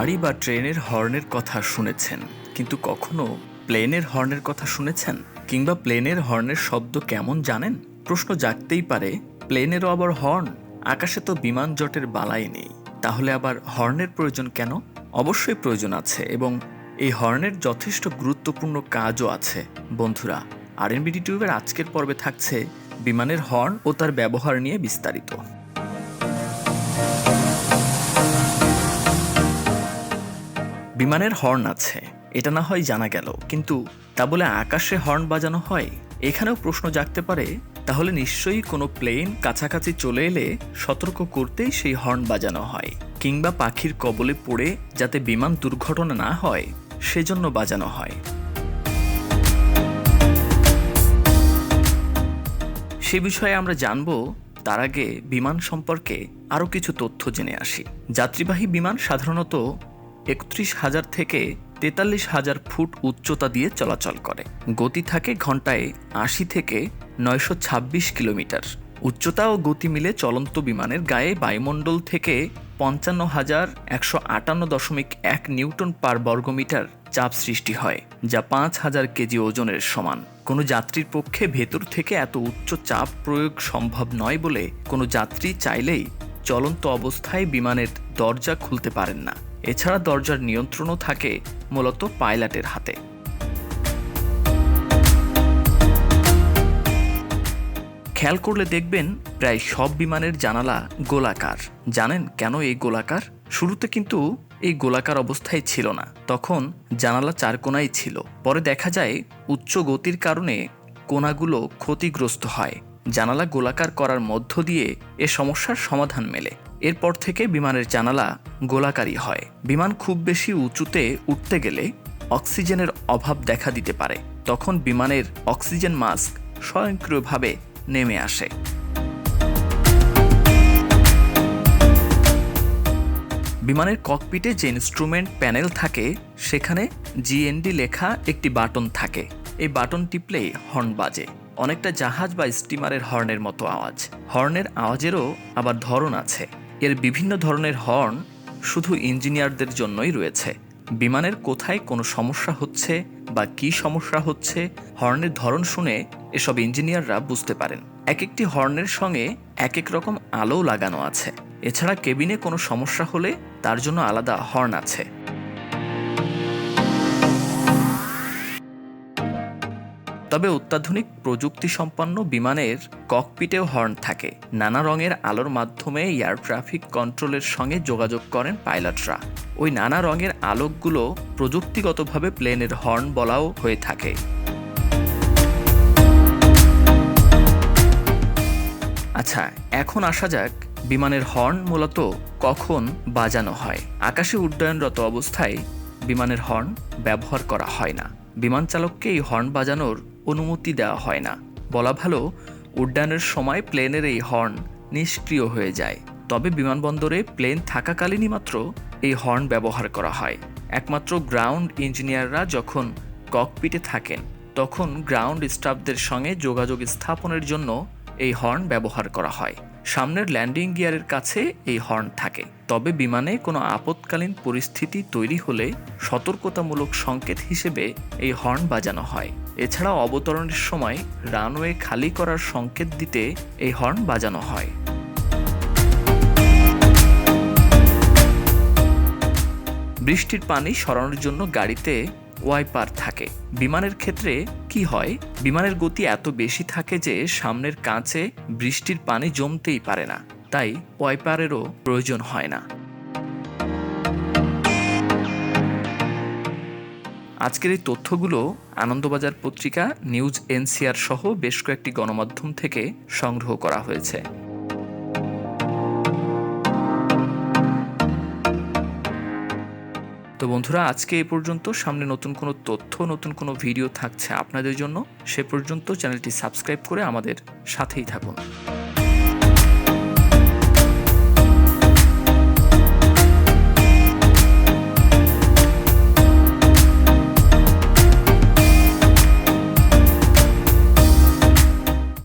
গাড়ি বা ট্রেনের হর্নের কথা শুনেছেন, কিন্তু কখনো প্লেনের হর্নের কথা শুনেছেন? কিংবা প্লেনের হর্নের শব্দ কেমন জানেন? প্রশ্ন জাগতেই পারে, প্লেনেরও আবার হর্ন? আকাশে তো বিমান জটের বালাই নেই, তাহলে আবার হর্নের প্রয়োজন কেন? অবশ্যই প্রয়োজন আছে, এবং এই হর্নের যথেষ্ট গুরুত্বপূর্ণ কাজও আছে। বন্ধুরা, আরএনবিডি টিউবের আজকের পর্বে থাকছে বিমানের হর্ন ও তার ব্যবহার নিয়ে বিস্তারিত। বিমানের হর্ন আছে, এটা না হয় জানা গেল, কিন্তু তা বলে আকাশে হর্ন বাজানো হয়? এখানেও প্রশ্ন জাগতে পারে, তাহলে নিশ্চয়ই কোনো প্লেন কাছাকাছি চলে এলে সতর্ক করতেই সেই হর্ন বাজানো হয়, কিংবা পাখির কবলে পড়ে যাতে বিমান দুর্ঘটনা না হয় সেজন্য বাজানো হয়। সে বিষয়ে আমরা জানব, তার আগে বিমান সম্পর্কে আরও কিছু তথ্য জেনে আসি। যাত্রীবাহী বিমান সাধারণত ৩১,০০০ থেকে ৪৩,০০০ ফুট উচ্চতা দিয়ে চলাচল করে। গতি থাকে ঘন্টায় ৮০ থেকে ৯২৬ কিলোমিটার। উচ্চতা ও গতি মিলে চলন্ত বিমানের গায়ে বায়ুমণ্ডল থেকে ৫৫,১৫৮.১ নিউটন পার বর্গমিটার চাপ সৃষ্টি হয়, যা ৫,০০০ কেজি ওজনের সমান। কোনো যাত্রীর পক্ষে ভেতর থেকে এত উচ্চ চাপ প্রয়োগ সম্ভব নয় বলে কোনো যাত্রী চাইলেই চলন্ত অবস্থায় বিমানের দরজা খুলতে পারেন না। এছাড়া দরজার নিয়ন্ত্রণও থাকে মূলত পাইলটের হাতে। খেয়াল করলে দেখবেন, প্রায় সব বিমানের জানালা গোলাকার। জানেন কেন এই গোলাকার? শুরুতে কিন্তু এই গোলাকার অবস্থায় ছিল না, তখন জানালা চারকোনাই ছিল। পরে দেখা যায় উচ্চ গতির কারণে কোণাগুলো ক্ষতিগ্রস্ত হয়। জানালা গোলাকার করার মধ্য দিয়ে এ সমস্যার সমাধান মেলে। এরপর থেকে বিমানের জানালা গোলাকারই হয়। বিমান খুব বেশি উঁচুতে উঠতে গেলে অক্সিজেনের অভাব দেখা দিতে পারে, তখন বিমানের অক্সিজেন মাস্ক স্বয়ংক্রিয়ভাবে নেমে আসে। বিমানের ককপিটে যে ইনস্ট্রুমেন্ট প্যানেল থাকে, সেখানে জিএনডি লেখা একটি বাটন থাকে। এই বাটন টিপলেই হর্ন বাজে, অনেকটা জাহাজ বা স্টিমারের হর্নের মতো আওয়াজ। হর্নের আওয়াজেরও আবার ধরন আছে। এর বিভিন্ন ধরনের হর্ন শুধু ইঞ্জিনিয়ারদের জন্যই রয়েছে। বিমানের কোথায় কোনো সমস্যা হচ্ছে বা কী সমস্যা হচ্ছে, হর্নের ধরন শুনে এসব ইঞ্জিনিয়াররা বুঝতে পারেন। এক একটি হর্নের সঙ্গে এক এক রকম আলো লাগানো আছে। এছাড়া কেবিনে কোনো সমস্যা হলে তার জন্য আলাদা হর্ন আছে। তবে অত্যাধুনিক প্রযুক্তি সম্পন্ন বিমানের ককপিটেও হর্ন থাকে। নানা রঙের আলোর মাধ্যমে এয়ার ট্রাফিক কন্ট্রোলের সঙ্গে যোগাযোগ করেন পাইলটরা। ওই নানা রঙের আলোকগুলো প্রযুক্তিগতভাবে প্লেনের হর্ন বলাও হয়ে থাকে। আচ্ছা, এখন আসা যাক বিমানের হর্ন মূলত কখন বাজানো হয়। আকাশে উড্ডয়নরত অবস্থায় বিমানের হর্ন ব্যবহার করা হয় না। বিমান চালককে এই হর্ন বাজানোর অনুমতি দেওয়া হয় না। বলা ভালো, উড্ডয়নের সময় প্লেনের এই হর্ন নিষ্ক্রিয় হয়ে যায়। তবে বিমানবন্দরে প্লেন থাকাকালীনই মাত্র এই হর্ন ব্যবহার করা হয়। একমাত্র গ্রাউন্ড ইঞ্জিনিয়াররা যখন ককপিটে থাকেন, তখন গ্রাউন্ড স্টাফদের সঙ্গে যোগাযোগ স্থাপনের জন্য এই হর্ন ব্যবহার করা হয়। সামনের ল্যান্ডিং গিয়ারের কাছে এই হর্ন থাকে। তবে বিমানে কোনো আপৎকালীন পরিস্থিতি তৈরি হলে সতর্কতামূলক সংকেত হিসেবে এই হর্ন বাজানো হয়। এছাড়াও অবতরণের সময় রানওয়ে খালি করার সংকেত দিতে এই হর্ন বাজানো হয়। বৃষ্টির পানি সরানোর জন্য গাড়িতে ওয়াইপার থাকে। বিমানের ক্ষেত্রে কি হয়, বিমানের গতি এত বেশি থাকে যে সামনের কাঁচে বৃষ্টির পানি জমতেই পারে না, তাই ওয়াইপারেরও প্রয়োজন হয় না। আজকের এই তথ্যগুলো আনন্দবাজার পত্রিকা, নিউজ এনসিআর সহ বেশ কয়েকটি গণমাধ্যম থেকে সংগ্রহ করা হয়েছে। তো বন্ধুরা, আজকে এই পর্যন্ত। সামনে নতুন কোনো তথ্য, নতুন কোনো ভিডিও থাকছে আপনাদের জন্য। সে পর্যন্ত চ্যানেলটি সাবস্ক্রাইব করে আমাদের সাথেই থাকুন।